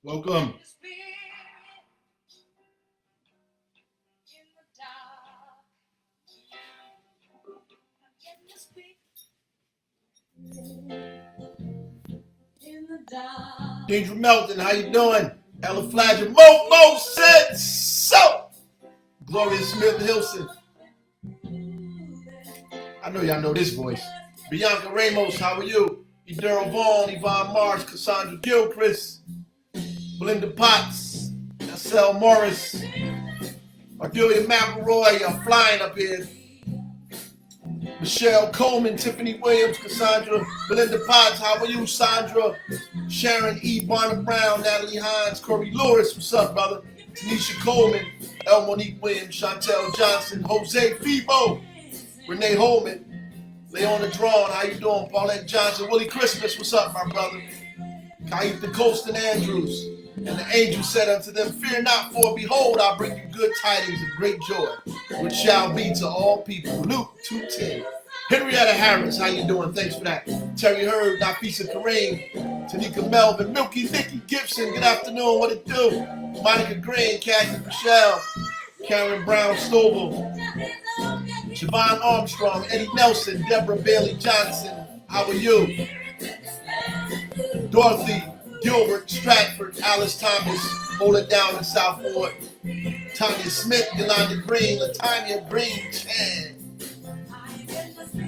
Welcome. Danger Melton, how you doing? Ella Fladger, Mo said so. Gloria Smith Hilson. I know y'all know this voice. Bianca Ramos, how are you? Edero Vaughn, Yvonne Marsh, Cassandra Gilchrist, Belinda Potts, Marcel Morris, Ardelia McElroy, y'all flying up here. Michelle Coleman, Tiffany Williams, Cassandra, Belinda Potts, how are you? Sandra, Sharon E. Barnum Brown, Natalie Hines, Corey Lewis, what's up, brother? Tanisha Coleman, El Monique Williams, Chantel Johnson, Jose Febo, Renee Holman, Leona Drawn, how you doing? Paulette Johnson, Willie Christmas, what's up, my brother? Kaitha Colston Andrews, and the angel said unto them, fear not, for behold, I bring you good tidings of great joy, which shall be to all people. Luke 2:10. Henrietta Harris, how you doing? Thanks for that. Terry Hurd, Nafisa Kareem, Tanika Melvin, Milky Nikki Gibson, good afternoon, what it do? Monica Green, Kathy Michelle, Karen Brown Stovall, Siobhan Armstrong, Eddie Nelson, Deborah Bailey Johnson, how are you? Dorothy Gilbert Stratford, Alice Thomas, hold it down in Southport, Tanya Smith, Yolanda Green, Latanya Green Chan.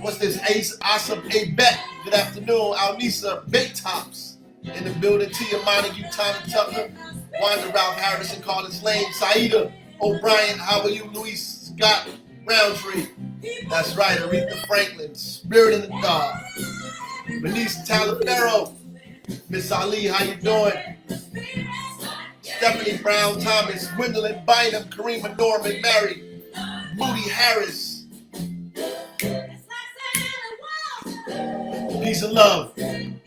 What's this? Ace Asap A. Beck, good afternoon. Alnisa Baytops in the building. Tia Montague, Tommy Tucker, Wanda Ralph Harrison, Carlos Lane, Saida O'Brien, how are you? Luis Scott Roundtree. That's right, Aretha Franklin, Spirit in the Dark. Bernice Talifero, Miss Ali, how you doing? Stephanie Brown Thomas, Gwendolyn Bynum, Karima Norman, Mary, Moody Harris. Peace and love.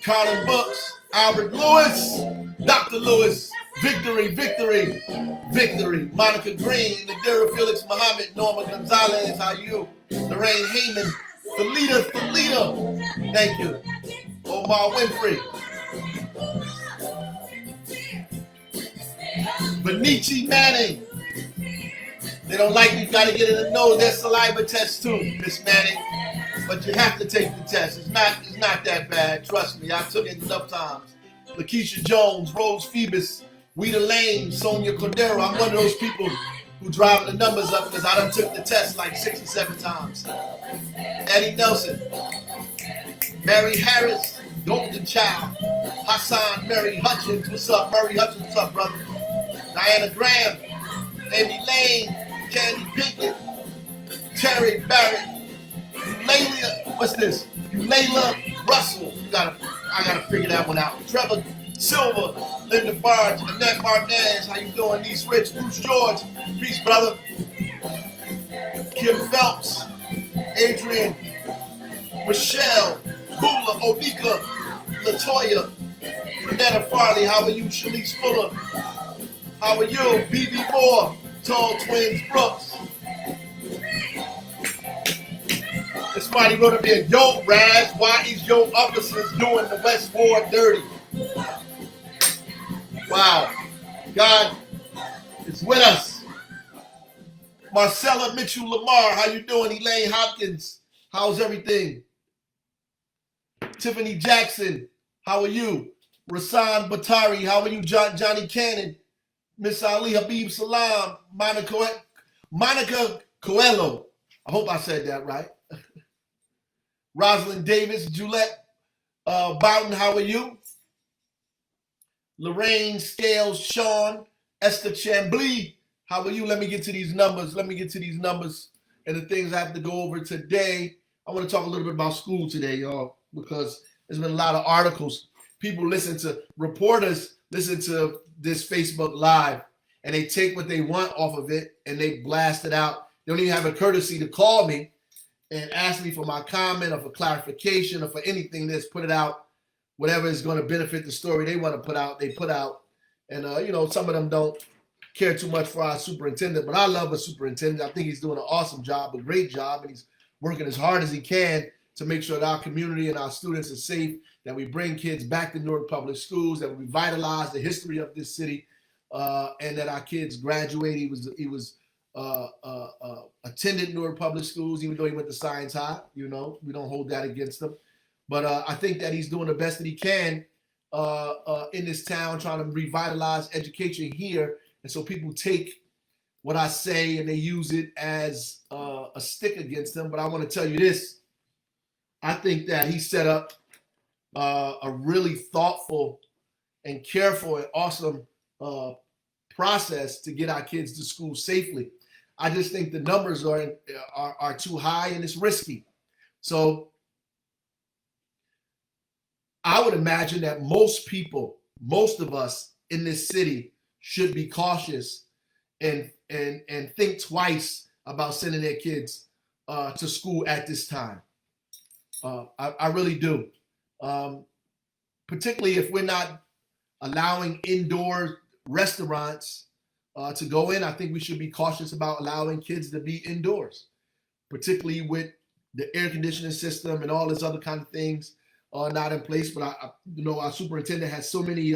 Carlin Books, Albert Lewis, Dr. Lewis, Victory, Victory, Victory. Monica Green, Nadira Felix Muhammad, Norma Gonzalez, how you? Lorraine Heyman, Thalita, thank you. Omar Winfrey. Benici Manning. They don't like you, gotta get in the nose. There's saliva test too, Miss Manning. But you have to take the test. It's not that bad. Trust me, I took it enough times. Lakeisha Jones, Rose Phoebus, Weeda Lane, Sonia Cordero. I'm one of those people who drive the numbers up because I done took the test like 67 times. Eddie Nelson, Mary Harris, Golden Child, Hassan Mary Hutchins, what's up? Murray Hutchins, what's up, brother? Diana Graham, Amy Lane, Candy Pinkett, Terry Barrett, Layla, what's this? Layla Russell. I gotta figure that one out. Trevor Silver, Linda Barge, Annette Martinez, how you doing? Niece Rich, Bruce George, peace, brother. Kim Phelps, Adrian, Michelle, Bula, Onika, Latoya, Renetta Farley, how are you? Shalice Fuller, how are you? BB Moore, Tall Twins Brooks. Somebody wrote up here, yo, Raz, why is your officers doing the West Ward dirty? Wow. God is with us. Marcella Mitchell Lamar, how you doing? Elaine Hopkins, how's everything? Tiffany Jackson, how are you? Rasan Batari, how are you? Johnny Cannon, Miss Ali Habib Salam, Monica Coelho. I hope I said that right. Rosalind Davis, Juliette Bowden, how are you? Lorraine Scales, Sean, Esther Chambly, how are you? Let me get to these numbers. And the things I have to go over today. I want to talk a little bit about school today, y'all, because there's been a lot of articles. Reporters listen to this Facebook Live, and they take what they want off of it, and they blast it out. They don't even have a courtesy to call me and ask me for my comment or for clarification or for anything. Just put it out. Whatever is going to benefit the story they want to put out, they put out. And, some of them don't care too much for our superintendent, but I love a superintendent. I think he's doing an awesome job, a great job, and he's working as hard as he can to make sure that our community and our students are safe, that we bring kids back to Newark Public Schools, that we revitalize the history of this city, and that our kids graduate. He was attended Newark Public Schools, even though he went to Science High. You know, we don't hold that against him. But I think that he's doing the best that he can in this town, trying to revitalize education here. And so people take what I say and they use it as a stick against him. But I want to tell you this. I think that he set up a really thoughtful and careful and awesome process to get our kids to school safely. I just think the numbers are too high and it's risky. So I would imagine that most people, most of us in this city should be cautious and think twice about sending their kids to school at this time. I really do. Particularly if we're not allowing indoor restaurants to go in, I think we should be cautious about allowing kids to be indoors, particularly with the air conditioning system and all this other kind of things not in place. But our superintendent has so many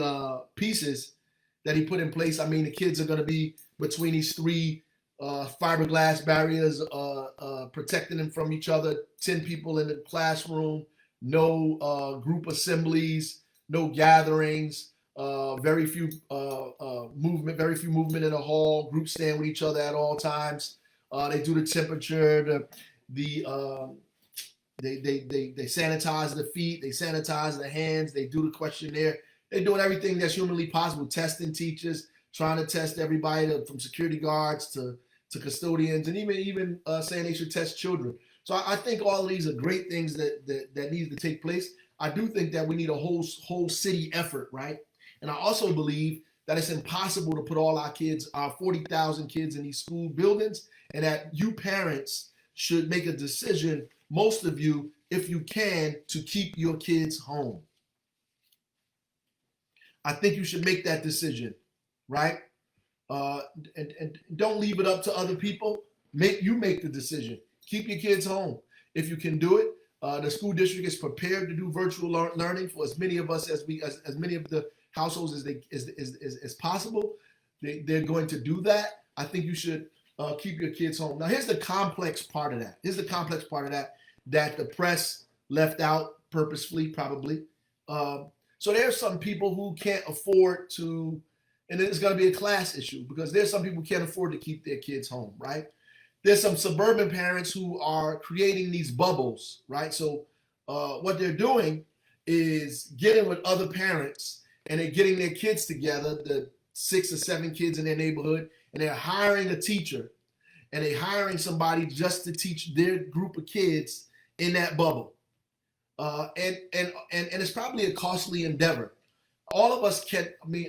pieces that he put in place. I mean, the kids are going to be between these three fiberglass barriers protecting them from each other, 10 people in the classroom, no group assemblies, no gatherings, very few movement in the hall, groups stand with each other at all times. They do the temperature, they sanitize the feet, they sanitize the hands, they do the questionnaire. They're doing everything that's humanly possible, testing teachers, trying to test everybody from security guards to custodians, and even saying they should test children. So I think all of these are great things that need to take place. I do think that we need a whole city effort, right? And I also believe that it's impossible to put all our kids, our 40,000 kids in these school buildings, and that you parents should make a decision, most of you, if you can, to keep your kids home. I think you should make that decision, right? And don't leave it up to other people. Make the decision. Keep your kids home if you can do it. The school district is prepared to do virtual learning for as many of us as many of the households as possible. They're going to do that. I think you should keep your kids home. Now, here's the complex part of that. That the press left out purposefully, probably. So there's some people who can't afford to, and it's going to be a class issue because there's some people who can't afford to keep their kids home, right? There's some suburban parents who are creating these bubbles, right? So what they're doing is getting with other parents and they're getting their kids together, the 6 or 7 kids in their neighborhood, and they're hiring a teacher and they're hiring somebody just to teach their group of kids in that bubble. And it's probably a costly endeavor. All of us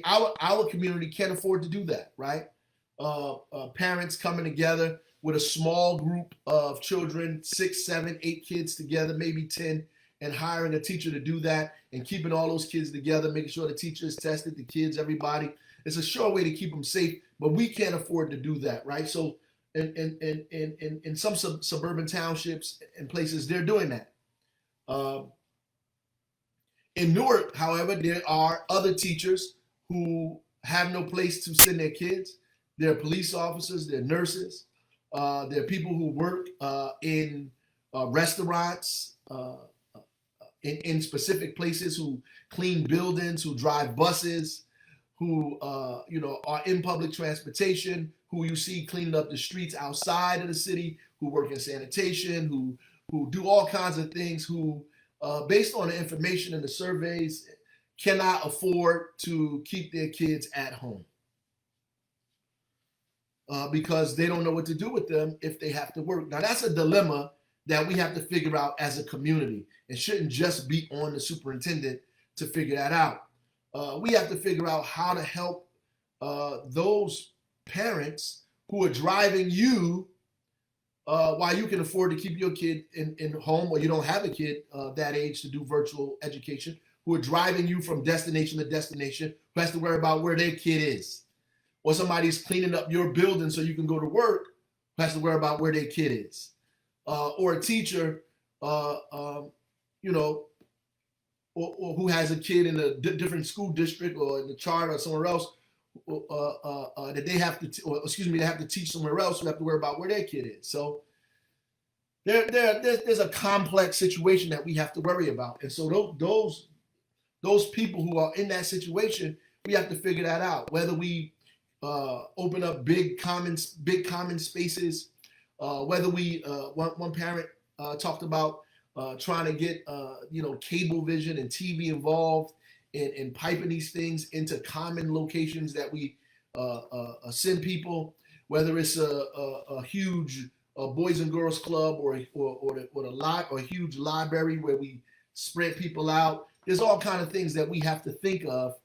our community can't afford to do that, right? Parents coming together with a small group of children, 6, 7, 8 kids together, maybe 10, and hiring a teacher to do that and keeping all those kids together, making sure the teacher is tested, the kids, everybody. It's a sure way to keep them safe, but we can't afford to do that, right? So in some suburban townships and places, they're doing that. In Newark, however, there are other teachers who have no place to send their kids. There are police officers, there are nurses, there are people who work in restaurants, in specific places, who clean buildings, who drive buses, who are in public transportation, who you see cleaning up the streets outside of the city, who work in sanitation, who do all kinds of things, who based on the information and the surveys, cannot afford to keep their kids at home because they don't know what to do with them if they have to work. Now, that's a dilemma that we have to figure out as a community. It shouldn't just be on the superintendent to figure that out. We have to figure out how to help those parents who are driving you while you can afford to keep your kid in home, or you don't have a kid that age to do virtual education, who are driving you from destination to destination, who has to worry about where their kid is. Or somebody's cleaning up your building so you can go to work, who has to worry about where their kid is. Or a teacher uh, um, you know, or who has a kid in a different school district or in the charter or somewhere else, that they have to, or excuse me, they have to teach somewhere else, who have to worry about where their kid is. So there's a complex situation that we have to worry about, and so those people who are in that situation, we have to figure that out. Whether we open up big common spaces, whether we one parent talked about trying to get cable vision and TV involved in piping these things into common locations that we send people, whether it's a huge boys and girls club or a huge library where we spread people out. There's all kind of things that we have to think of,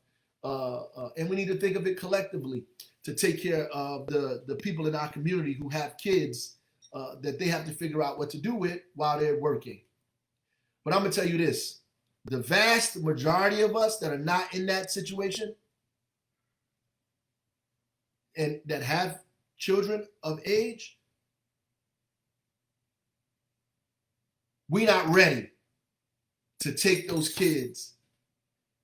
and we need to think of it collectively to take care of the people in our community who have kids that they have to figure out what to do with while they're working. But I'm gonna tell you this: the vast majority of us that are not in that situation and that have children of age, we're not ready to take those kids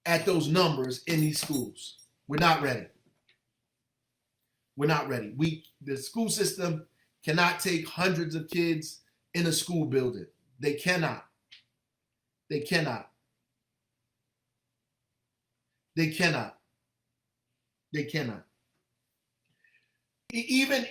at those numbers in these schools. We're not ready. We're not ready. The school system cannot take hundreds of kids in a school building. They cannot. They cannot. They cannot. They cannot. Even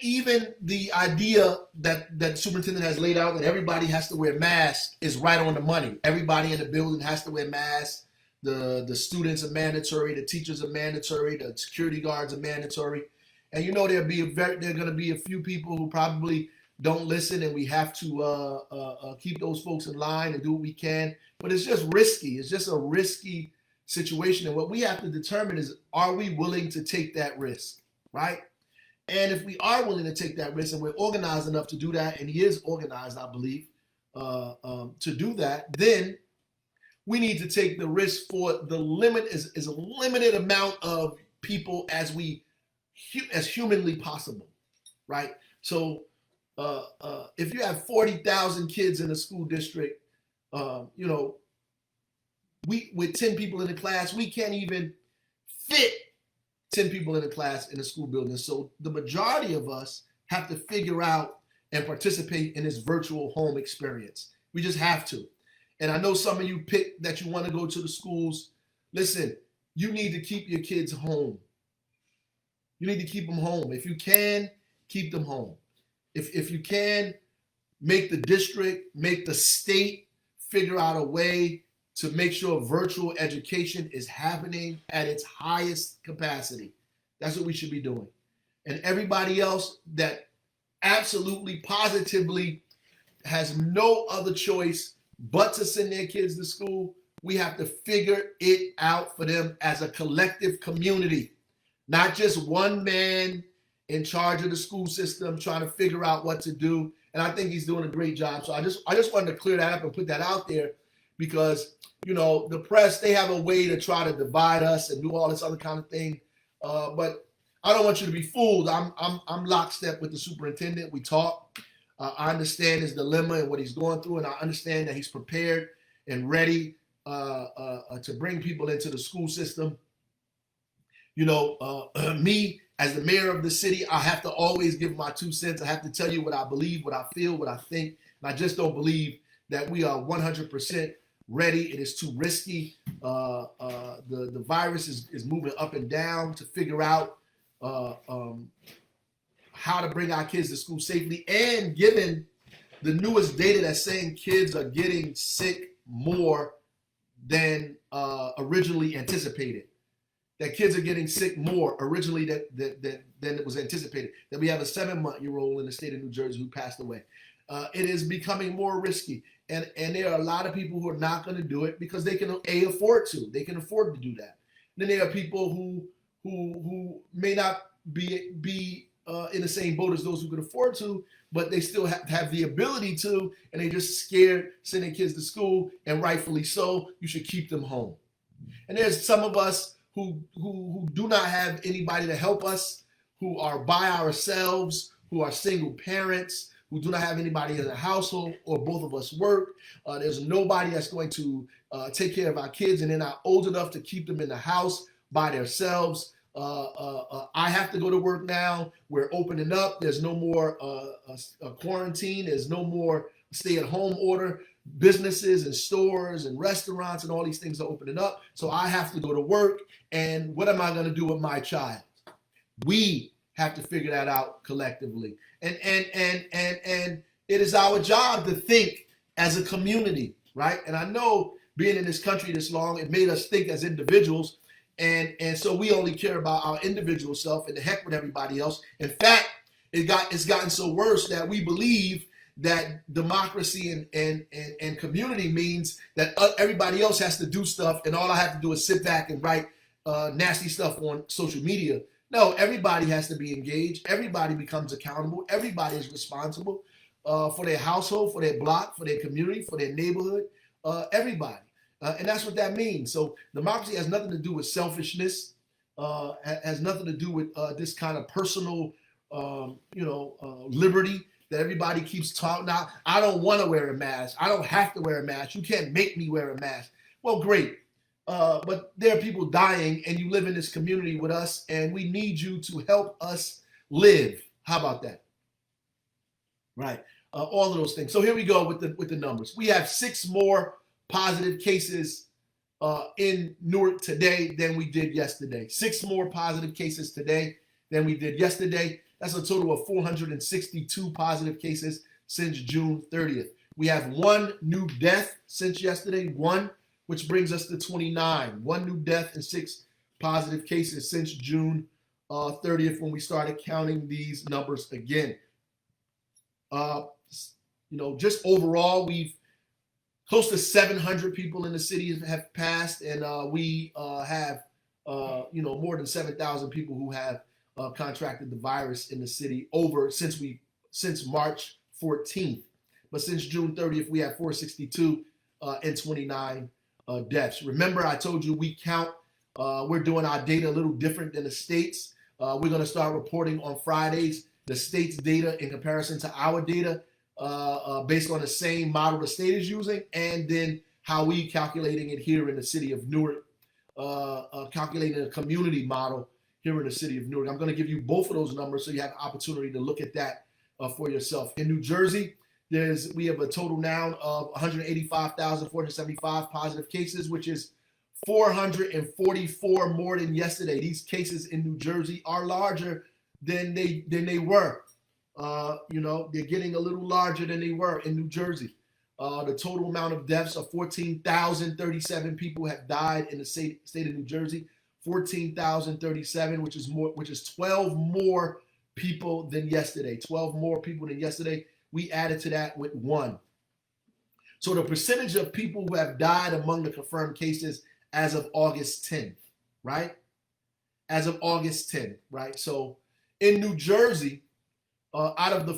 the idea that superintendent has laid out that everybody has to wear masks is right on the money. Everybody in the building has to wear masks. The students are mandatory. The teachers are mandatory. The security guards are mandatory. And there are going to be a few people who probably don't listen, and we have to keep those folks in line and do what we can. But it's just risky. It's just a risky situation. And what we have to determine is, are we willing to take that risk, right? And if we are willing to take that risk and we're organized enough to do that, and he is organized, I believe, to do that, then we need to take the risk for the limit is a limited amount of people as humanly possible, right? So if you have 40,000 kids in a school district, with 10 people in the class, we can't even fit 10 people in a class in a school building. So the majority of us have to figure out and participate in this virtual home experience. We just have to. And I know some of you pick that you want to go to the schools. Listen, you need to keep your kids home. You need to keep them home. If you can, keep them home. If you can, make the district, make the state figure out a way to make sure virtual education is happening at its highest capacity. That's what we should be doing. And everybody else that absolutely, positively has no other choice but to send their kids to school, we have to figure it out for them as a collective community, not just one man in charge of the school system trying to figure out what to do. And I think he's doing a great job. So I just wanted to clear that up and put that out there, because the press, they have a way to try to divide us and do all this other kind of thing. But I don't want you to be fooled. I'm lockstep with the superintendent. We talk. I understand his dilemma and what he's going through, and I understand that he's prepared and ready to bring people into the school system. Me as the mayor of the city, I have to always give my 2 cents. I have to tell you what I believe, what I feel, what I think. And I just don't believe that we are 100% ready. It is too risky. The virus is moving up and down to figure out how to bring our kids to school safely. And given the newest data that's saying kids are getting sick more than originally anticipated, that kids are getting sick more originally than it was anticipated, that we have a 7-month-old in the state of New Jersey who passed away. It is becoming more risky. And there are a lot of people who are not going to do it because they can afford to. They can afford to do that. And then there are people who may not be in the same boat as those who can afford to, but they still have the ability to, and they're just scared sending kids to school, and rightfully so. You should keep them home. And there's some of us who do not have anybody to help us, who are by ourselves, who are single parents, who do not have anybody in the household, or both of us work. There's nobody that's going to take care of our kids, and they're not old enough to keep them in the house by themselves. I have to go to work now. We're opening up. There's no more quarantine. There's no more stay-at-home order. Businesses and stores and restaurants and all these things are opening up. So I have to go to work. And what am I going to do with my child? We have to figure that out collectively. And it is our job to think as a community, right? And I know being in this country this long, it made us think as individuals. And so we only care about our individual self, and the heck with everybody else. In fact, it's gotten so worse that we believe that democracy and community means that everybody else has to do stuff, and all I have to do is sit back and write nasty stuff on social media. No, everybody has to be engaged. Everybody becomes accountable. Everybody is responsible for their household, for their block, for their community, for their neighborhood, everybody. And that's what that means. So democracy has nothing to do with selfishness, has nothing to do with this kind of personal, liberty that everybody keeps talking about. I don't want to wear a mask. I don't have to wear a mask. You can't make me wear a mask. Well, great. But there are people dying, and you live in this community with us, and we need you to help us live. How about that? Right. All of those things. So here we go with the numbers. We have 6 more positive cases in Newark today than we did yesterday. 6 more positive cases today than we did yesterday. That's a total of 462 positive cases since June 30th. We have 1 new death since yesterday, 1, which brings us to 29. 1 new death and 6 positive cases since June 30th, when we started counting these numbers again. Just overall, we've close to 700 people in the city have passed, and we have more than 7,000 people who have contracted the virus in the city since March 14th. But since June 30th, we have 462 and 29 deaths. Remember, I told you we count. We're doing our data a little different than the states. We're going to start reporting on Fridays the state's data in comparison to our data, based on the same model the state is using, and then how we calculating it here in the city of Newark, calculating a community model here in the city of Newark. I'm going to give you both of those numbers so you have an opportunity to look at that for yourself. In New Jersey, we have a total now of 185,475 positive cases, which is 444 more than yesterday. These cases in New Jersey are larger than they were. They're getting a little larger than they were in New Jersey. The total amount of deaths of 14,037 people have died in the state of New Jersey. 14,037, which is 12 more people than yesterday. 12 more people than yesterday. We added to that with 1. So the percentage of people who have died among the confirmed cases as of August 10th, right? As of August 10th, right? So in New Jersey, out of the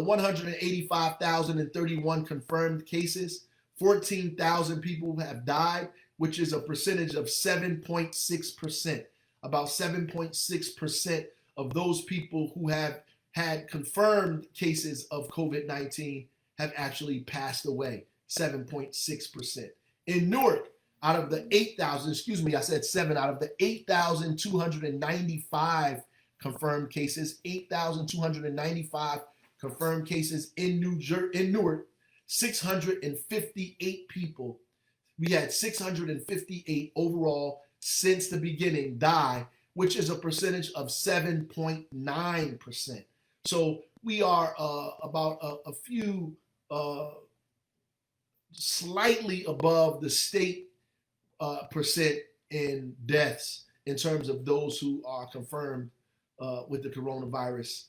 185,031 confirmed cases, 14,000 people have died, which is a percentage of 7.6%. About 7.6% of those people who have had confirmed cases of COVID-19 have actually passed away. 7.6%. In Newark, out of the 8,000, I said 7, out of the 8,295 confirmed cases, 8,295 confirmed cases in Newark, 658 people. We had 658 overall since the beginning die, which is a percentage of 7.9%. So we are about a few slightly above the state percent in deaths in terms of those who are confirmed with the coronavirus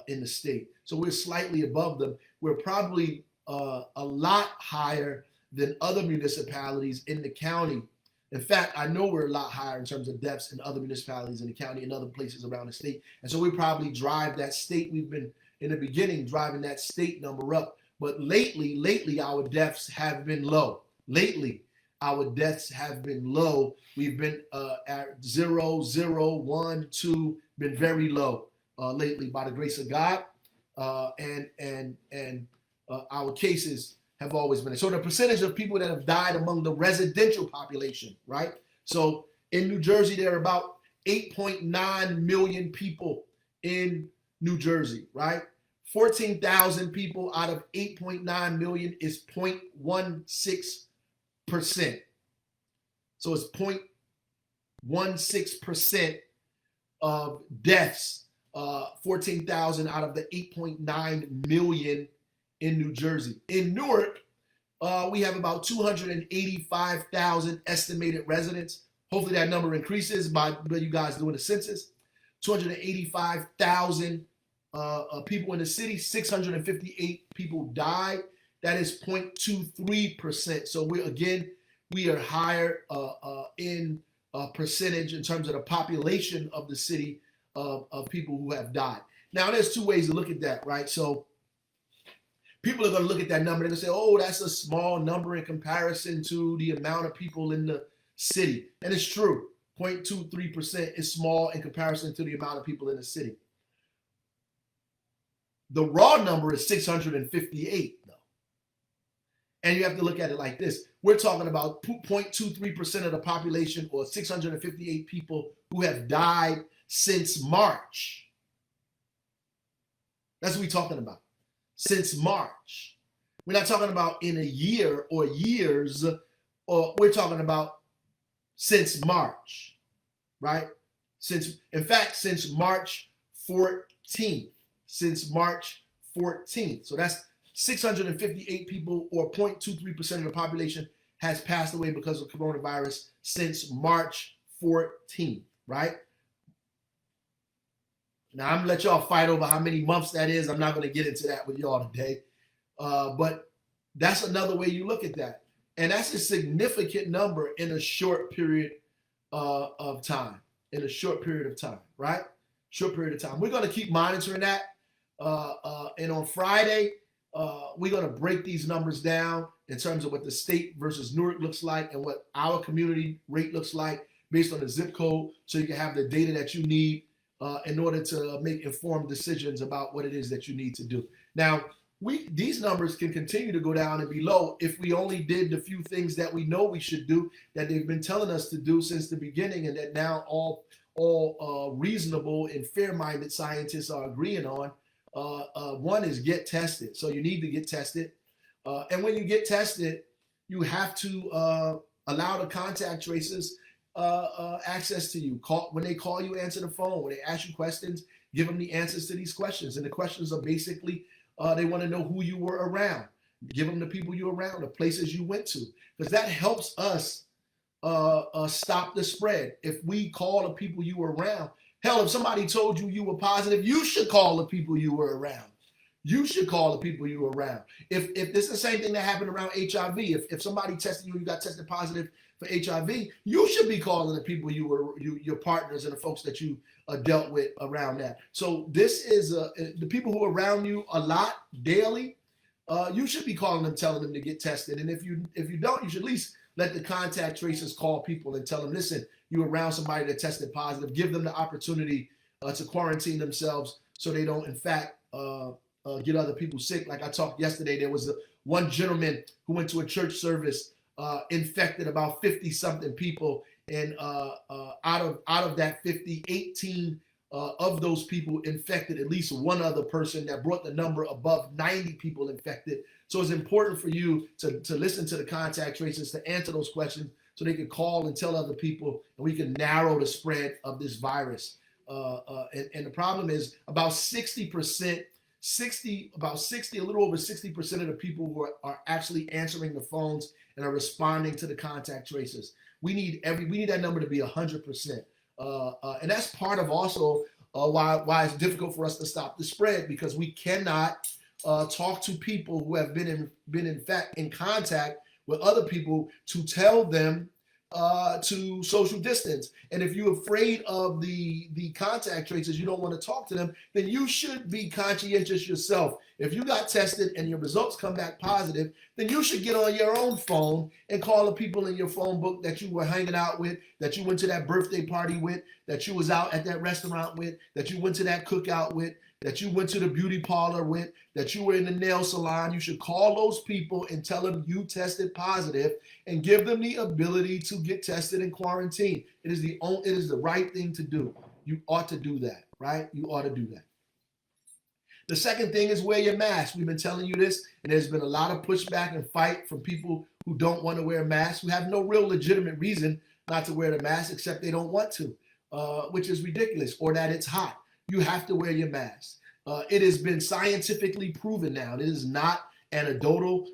in the state. So we're slightly above them. We're probably a lot higher than other municipalities in the county. In fact, I know we're a lot higher in terms of deaths in other municipalities in the county and other places around the state. And so we probably drive that state. We've been, in the beginning, driving that state number up. But lately, our deaths have been low. Lately, our deaths have been low. We've been at 0, 0, 1, 2, been very low. lately by the grace of God, and our cases have always been. So the percentage of people that have died among the residential population, right? So in New Jersey, there are about 8.9 million people in New Jersey, right? 14,000 people out of 8.9 million is 0.16%. So it's 0.16% of deaths, 14,000 out of the 8.9 million in New Jersey. In Newark, we have about 285,000 estimated residents. Hopefully that number increases by you guys doing the census. 285,000 people in the city, 658 people died. That is 0.23%. So we are higher in percentage in terms of the population of the city of people who have died. Now, there's two ways to look at that, right? So people are going to look at that number and they're going to say, oh, that's a small number in comparison to the amount of people in the city. And it's true. 0.23% is small in comparison to the amount of people in the city. The raw number is 658, though. And you have to look at it like this. We're talking about 0.23% of the population, or 658 people who have died since March. That's what we're talking about. Since March. We're not talking about in a year or years, or we're talking about since March, right? Since March 14th. Since March 14th. So that's 658 people, or 0.23% of the population, has passed away because of coronavirus since March 14th, right? Now, I'm going to let y'all fight over how many months that is. I'm not going to get into that with y'all today. But that's another way you look at that. And that's a significant number in a short period of time. In a short period of time, right? Short period of time. We're going to keep monitoring that. And on Friday, we're going to break these numbers down in terms of what the state versus Newark looks like and what our community rate looks like based on the zip code, so you can have the data that you need in order to make informed decisions about what it is that you need to do. Now, these numbers can continue to go down and be low if we only did the few things that we know we should do, that they've been telling us to do since the beginning, and that now all reasonable and fair-minded scientists are agreeing on. One is get tested. So you need to get tested. And when you get tested, you have to allow the contact tracers access to you. When they call you, answer the phone. When they ask you questions, give them the answers to these questions. And the questions are basically, they want to know who you were around. Give them the people you were around, the places you went to, because that helps us stop the spread. If we call the people you were around, hell, if somebody told you you were positive, you should call the people you were around. You should call the people you were around. If this is the same thing that happened around HIV, if somebody tested you, you got tested positive for HIV, you should be calling the people your partners and the folks that you dealt with around that. So this is the people who are around you a lot daily. You should be calling them, telling them to get tested. And if you don't, you should at least let the contact tracers call people and tell them, listen, you're around somebody that tested positive. Give them the opportunity to quarantine themselves so they don't, in fact, get other people sick. Like I talked yesterday, there was one gentleman who went to a church service, infected about 50-something people, and out of that 50, 18 of those people infected at least one other person, that brought the number above 90 people infected. So it's important for you to listen to the contact tracers, to answer those questions, so they can call and tell other people, and we can narrow the spread of this virus. And the problem is about 60%, a little over 60% of the people who are actually answering the phones and are responding to the contact tracers. We need that number to be 100%. And that's part of also why it's difficult for us to stop the spread, because we cannot talk to people who have been in fact in contact with other people to tell them to social distance. And if you're afraid of the contact tracers, you don't want to talk to them, then you should be conscientious yourself. If you got tested and your results come back positive, then you should get on your own phone and call the people in your phone book that you were hanging out with, that you went to that birthday party with, that you was out at that restaurant with, that you went to that cookout with, that you went to the beauty parlor with, that you were in the nail salon. You should call those people and tell them you tested positive and give them the ability to get tested and quarantine. It is the right thing to do. You ought to do that, right? You ought to do that. The second thing is wear your mask. We've been telling you this, and there's been a lot of pushback and fight from people who don't want to wear masks, who have no real legitimate reason not to wear the mask except they don't want to, which is ridiculous, or that it's hot. You have to wear your mask. It has been scientifically proven now. It is not anecdotal.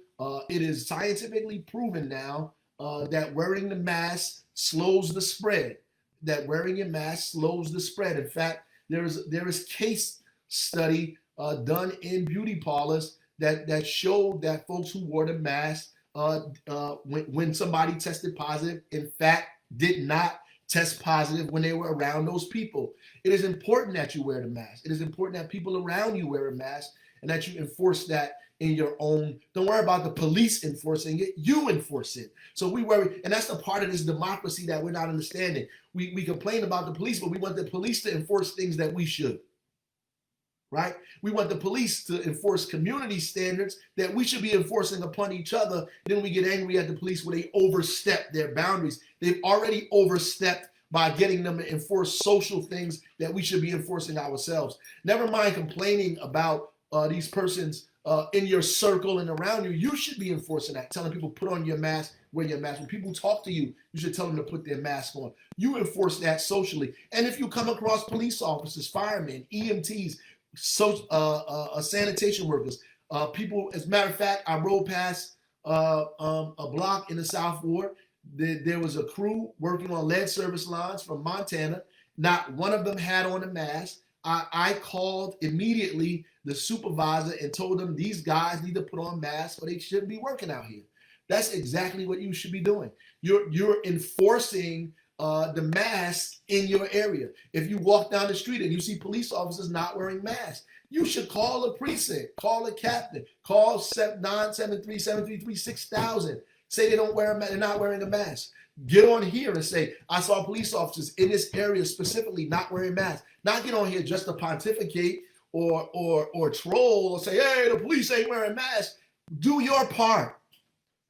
It is scientifically proven now that wearing the mask slows the spread. That wearing your mask slows the spread. In fact, there is case study done in beauty parlors that showed that folks who wore the mask when somebody tested positive, in fact, did not test positive when they were around those people. It is important that you wear the mask. It is important that people around you wear a mask and that you enforce that in your own. Don't worry about the police enforcing it. You enforce it. So we worry, and that's the part of this democracy that we're not understanding. We complain about the police, but we want the police to enforce things that we should. Right? We want the police to enforce community standards that we should be enforcing upon each other. Then we get angry at the police when they overstep their boundaries. They've already overstepped by getting them to enforce social things that we should be enforcing ourselves. Never mind complaining about these persons in your circle and around you. You should be enforcing that, telling people put on your mask, wear your mask. When people talk to you, you should tell them to put their mask on. You enforce that socially. And if you come across police officers, firemen, EMTs, sanitation workers, people. As a matter of fact, I rode past a block in the South Ward. There was a crew working on lead service lines from Montana. Not one of them had on a mask. I called immediately the supervisor and told them these guys need to put on masks or they shouldn't be working out here. That's exactly what you should be doing. You're enforcing the mask in your area. If you walk down the street and you see police officers not wearing masks, you should call a precinct, call a captain, call 973-733-6000. Say they don't wear a mask, they're not wearing a mask. Get on here and say, I saw police officers in this area specifically not wearing masks. Not get on here just to pontificate or troll or say, hey, the police ain't wearing masks. Do your part.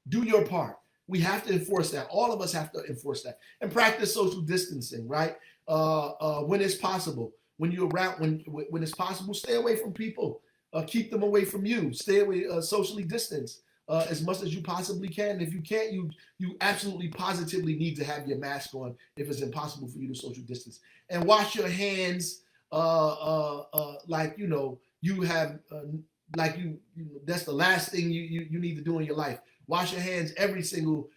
Do your part. We have to enforce that. All of us have to enforce that and practice social distancing, right? When it's possible, when you're around, when it's possible, stay away from people. Keep them away from you. Stay away, socially distance as much as you possibly can. And if you can't, you absolutely positively need to have your mask on if it's impossible for you to social distance. And wash your hands like you have that's the last thing you need to do in your life. Wash your hands every single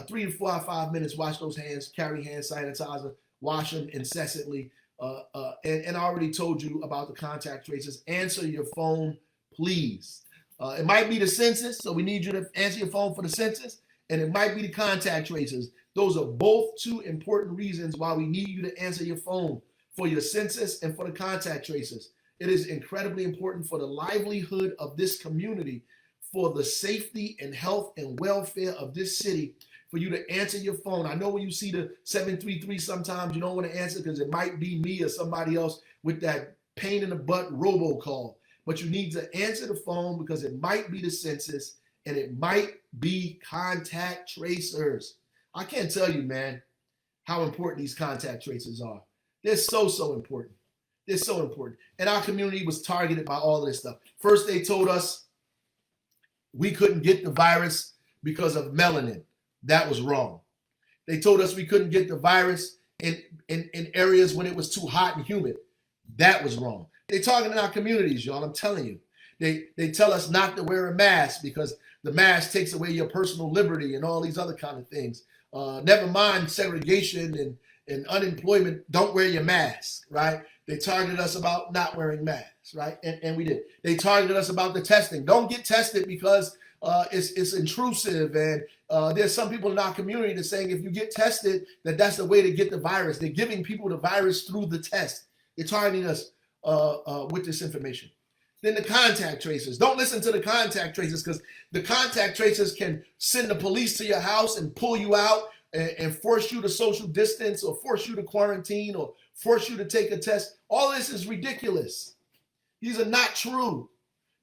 3 to 4 or 5 minutes. Wash those hands. Carry hand sanitizer. Wash them incessantly. And I already told you about the contact tracers. Answer your phone, please. It might be the census, so we need you to answer your phone for the census. And it might be the contact tracers. Those are both two important reasons why we need you to answer your phone, for your census and for the contact tracers. It is incredibly important for the livelihood of this community, for the safety and health and welfare of this city, for you to answer your phone. I know when you see the 733, sometimes you don't want to answer because it might be me or somebody else with that pain in the butt robocall. But you need to answer the phone because it might be the census and it might be contact tracers. I can't tell you, man, how important these contact tracers are. They're so important. They're so important. And our community was targeted by all of this stuff. First, they told us we couldn't get the virus because of melanin. That was wrong. They told us we couldn't get the virus in areas when it was too hot and humid. That was wrong. They're targeting our communities, y'all. I'm telling you. They tell us not to wear a mask because the mask takes away your personal liberty and all these other kind of things. Never mind segregation and unemployment. Don't wear your mask, right? They targeted us about not wearing masks, right? And we did. They targeted us about the testing. Don't get tested because it's intrusive, and there's some people in our community that saying if you get tested, that's the way to get the virus. They're giving people the virus through the test. They're targeting us with this information. Then the contact tracers. Don't listen to the contact tracers, because the contact tracers can send the police to your house and pull you out and force you to social distance, or force you to quarantine, or force you to take a test. All this is ridiculous. These are not true.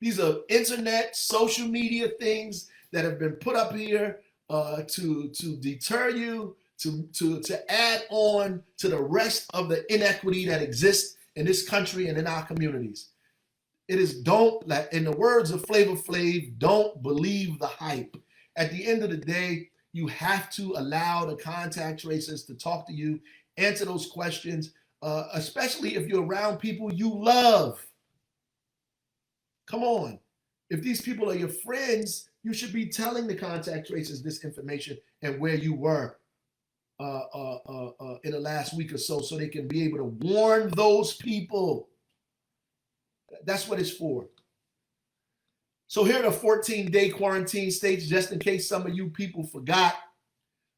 These are internet, social media things that have been put up here to deter you, to add on to the rest of the inequity that exists in this country and in our communities. It is, don't, in the words of Flavor Flav, don't believe the hype. At the end of the day, you have to allow the contact tracers to talk to you, answer those questions, especially if you're around people you love. Come on. If these people are your friends, you should be telling the contact tracers this information and where you were in the last week or so they can be able to warn those people. That's what it's for. So here are the 14-day quarantine states, just in case some of you people forgot.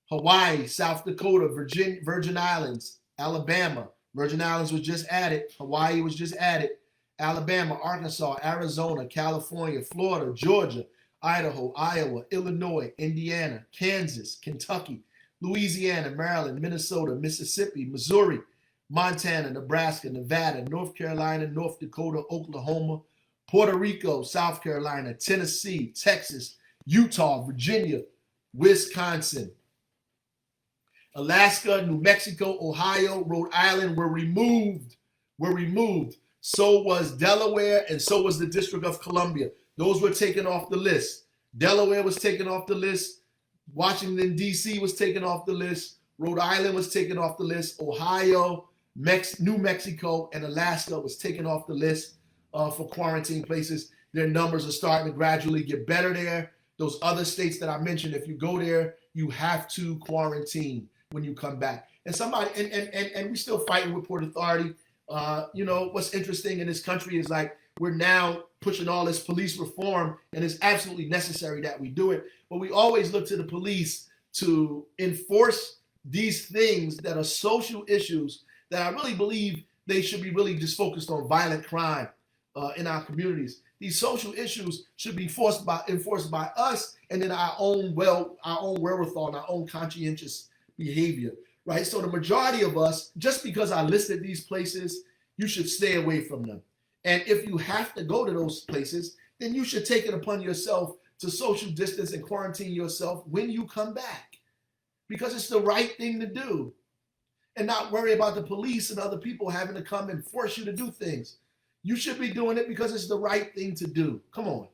Hawaii, South Dakota, Virgin Islands, Alabama. Virgin Islands was just added. Hawaii was just added. Alabama, Arkansas, Arizona, California, Florida, Georgia, Idaho, Iowa, Illinois, Indiana, Kansas, Kentucky, Louisiana, Maryland, Minnesota, Mississippi, Missouri, Montana, Nebraska, Nevada, North Carolina, North Dakota, Oklahoma, Puerto Rico, South Carolina, Tennessee, Texas, Utah, Virginia, Wisconsin, Alaska, New Mexico, Ohio, Rhode Island were removed. So was Delaware, and so was the District of Columbia. Those were taken off the list. Delaware was taken off the list. Washington, D.C. was taken off the list. Rhode Island was taken off the list. Ohio, New Mexico, and Alaska was taken off the list for quarantine places. Their numbers are starting to gradually get better there. Those other states that I mentioned, if you go there, you have to quarantine when you come back. And we're still fighting with Port Authority. What's interesting in this country is like we're now pushing all this police reform, and it's absolutely necessary that we do it. But we always look to the police to enforce these things that are social issues that I really believe they should be really just focused on violent crime in our communities. These social issues should be enforced by us, and then our own wherewithal and our own conscientious behavior, right? So the majority of us, just because I listed these places, you should stay away from them. And if you have to go to those places, then you should take it upon yourself to social distance and quarantine yourself when you come back, because it's the right thing to do, and not worry about the police and other people having to come and force you to do things. You should be doing it because it's the right thing to do. Come on.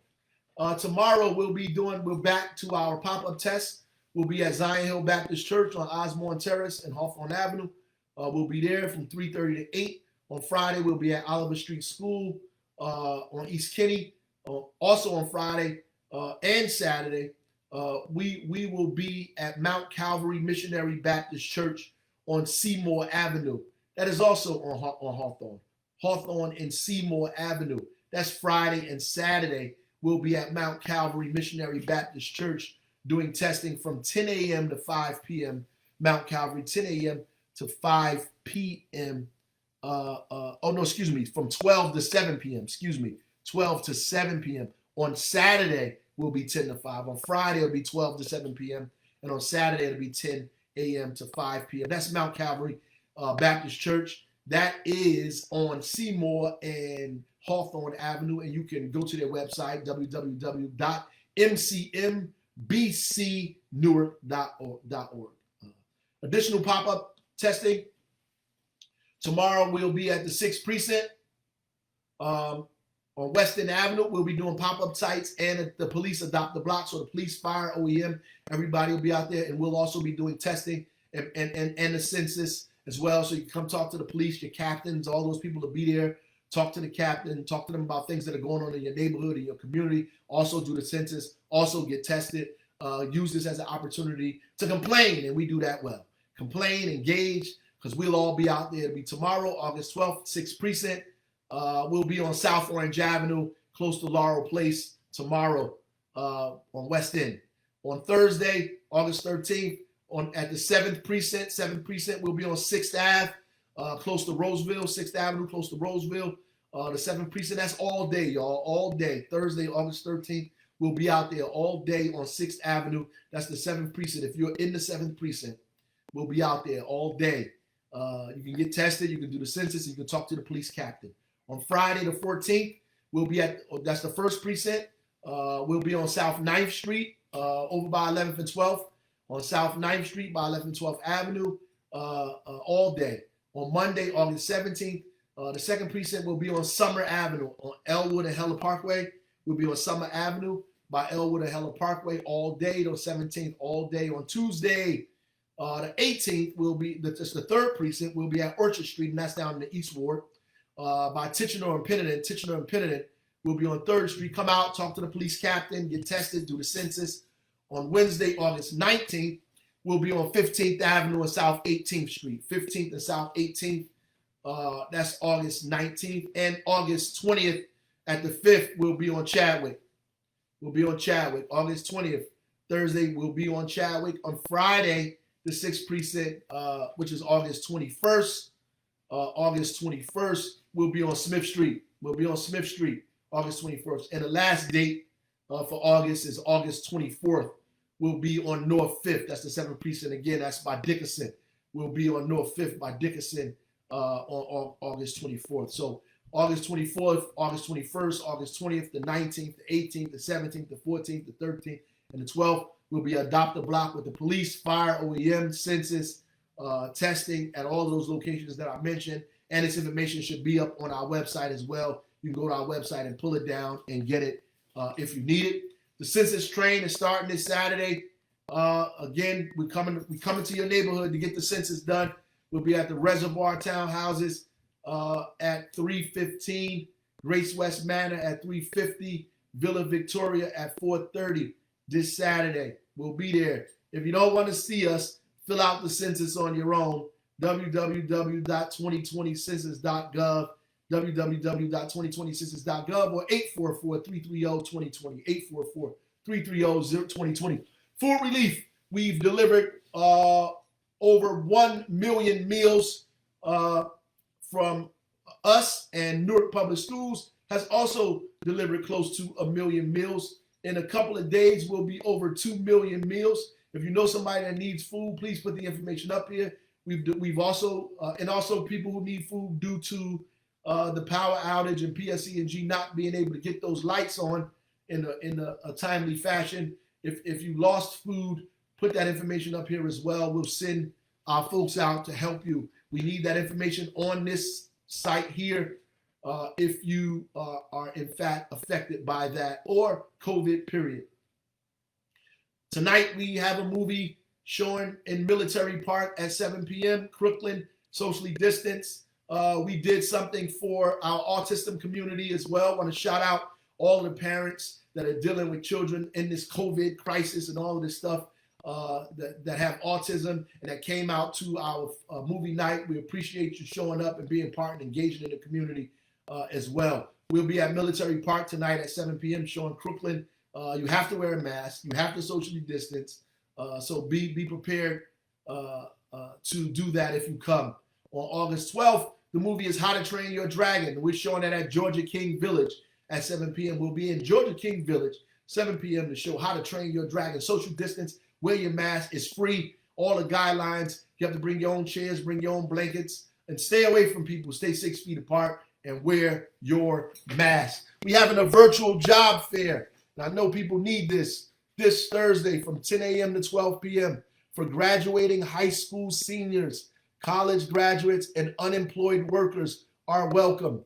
Tomorrow we're back to our pop-up test. We'll be at Zion Hill Baptist Church on Osborne Terrace and Hawthorne Avenue. We'll be there from 3:30 to 8. On Friday, we'll be at Oliver Street School on East Kenny. Also on Friday and Saturday, we will be at Mount Calvary Missionary Baptist Church on Seymour Avenue. That is also on Hawthorne. Hawthorne and Seymour Avenue. That's Friday and Saturday. We'll be at Mount Calvary Missionary Baptist Church doing testing from 10 a.m. to 5 p.m. Mount Calvary, 10 a.m. to 5 p.m. From 12 to 7 p.m. 12 to 7 p.m. On Saturday, will be 10 to 5. On Friday, it'll be 12 to 7 p.m. And on Saturday, it'll be 10 a.m. to 5 p.m. That's Mount Calvary Baptist Church. That is on Seymour and Hawthorne Avenue, and you can go to their website, www.mcmbcnewark.org. Additional pop-up testing. Tomorrow we'll be at the 6th Precinct on Weston Avenue. We'll be doing pop-up sites, and the police adopt the block. So the police, fire, OEM, everybody will be out there, and we'll also be doing testing and the census as well. So you can come talk to the police, your captains, all those people will be there. Talk to the captain, talk to them about things that are going on in your neighborhood, in your community. Also do the census, also get tested. Use this as an opportunity to complain, and we do that well. Complain, engage, because we'll all be out there. It'll be tomorrow, August 12th, 6th Precinct. We'll be on South Orange Avenue, close to Laurel Place tomorrow. on West End. On Thursday, August 13th, at the 7th Precinct. 7th Precinct will be on 6th Ave, close to Roseville, 6th Avenue, close to Roseville. The 7th Precinct, that's all day, y'all, all day. Thursday, August 13th, we'll be out there all day on 6th Avenue. That's the 7th Precinct. If you're in the 7th Precinct, we'll be out there all day. You can get tested, you can do the census, you can talk to the police captain. On Friday the 14th, we'll be that's the 1st Precinct. We'll be on South 9th Street, over by 11th and 12th, on South 9th Street by 11th and 12th Avenue, all day. On Monday, August 17th, the 2nd Precinct will be on Summer Avenue, on Elwood and Heller Parkway. We'll be on Summer Avenue by Elwood and Heller Parkway all day, the 17th, all day. On Tuesday, the 18th, will be the 3rd Precinct. Will be at Orchard Street, and that's down in the East Ward, by Tichenor and Pennington. Tichenor and Pennington will be on 3rd Street. Come out, talk to the police captain, get tested, do the census. On Wednesday, August 19th, we'll be on 15th Avenue and South 18th Street. 15th and South 18th, that's August 19th. And August 20th at the 5th, we'll be on Chadwick. We'll be on Chadwick. August 20th, Thursday, we'll be on Chadwick. On Friday, the 6th Precinct, which is August 21st. August 21st, we'll be on Smith Street. We'll be on Smith Street, August 21st. And the last date for August is August 24th. We'll be on North 5th. That's the 7th Precinct. Again, that's by Dickerson. We'll be on North 5th by Dickerson on August 24th. So August 24th, August 21st, August 20th, the 19th, the 18th, the 17th, the 14th, the 13th, and the 12th will be Adopt a Block with the police, fire, OEM, census, testing at all of those locations that I mentioned. And this information should be up on our website as well. You can go to our website and pull it down and get it if you need it. The census train is starting this Saturday. Again, we're coming to your neighborhood to get the census done. We'll be at the Reservoir Townhouses at 3:15, Grace West Manor at 3:50, Villa Victoria at 4:30 this Saturday. We'll be there. If you don't want to see us, fill out the census on your own. www.2020census.gov, www.2020census.gov, or 844-330-2020, 844-330-2020. Food relief. We've delivered over 1 million meals from us, and Newark Public Schools has also delivered close to 1 million meals. In a couple of days, we'll be over 2 million meals. If you know somebody that needs food, please put the information up here. We've also and also people who need food due to the power outage and PSE&G not being able to get those lights on in a timely fashion. If you lost food, put that information up here as well. We'll send our folks out to help you. We need that information on this site here if you are in fact affected by that or COVID, period. Tonight we have a movie showing in Military Park at 7 p.m. Crooklyn, socially distanced. We did something for our autism community as well. I want to shout out all the parents that are dealing with children in this COVID crisis and all of this stuff that have autism and that came out to our movie night. We appreciate you showing up and being part and engaging in the community as well. We'll be at Military Park tonight at 7 p.m. showing Crooklyn. You have to wear a mask. You have to socially distance. So be prepared to do that if you come. On August 12th, the movie is How to Train Your Dragon. We're showing that at Georgia King Village at 7 p.m. We'll be in Georgia King Village, 7 p.m. to show How to Train Your Dragon. Social distance, wear your mask. It's free. All the guidelines. You have to bring your own chairs, bring your own blankets, and stay away from people. Stay 6 feet apart and wear your mask. We're having a virtual job fair. And I know people need this Thursday from 10 a.m. to 12 p.m. for graduating high school seniors. College graduates and unemployed workers are welcome.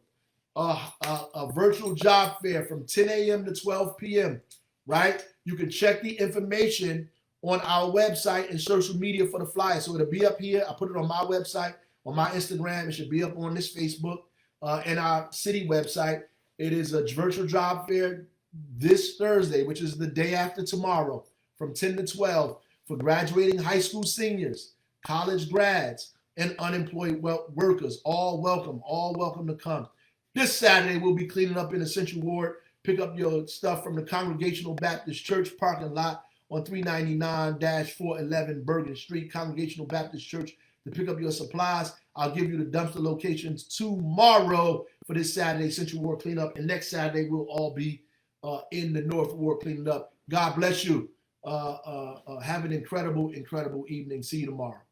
A virtual job fair from 10 a.m. to 12 p.m., right? You can check the information on our website and social media for the flyer. So it'll be up here. I put it on my website, on my Instagram. It should be up on this Facebook and our city website. It is a virtual job fair this Thursday, which is the day after tomorrow, from 10 to 12 for graduating high school seniors, college grads, and unemployed workers. All welcome to come. This Saturday, we'll be cleaning up in the Central Ward pick up your stuff from the Congregational Baptist Church parking lot on 399-411 Bergen Street, Congregational Baptist Church, to pick up your supplies. I'll give you the dumpster locations tomorrow for this Saturday, Central Ward Cleanup. And next Saturday, we'll all be in the North Ward cleaning up. God bless you. Have an incredible, incredible evening. See you tomorrow.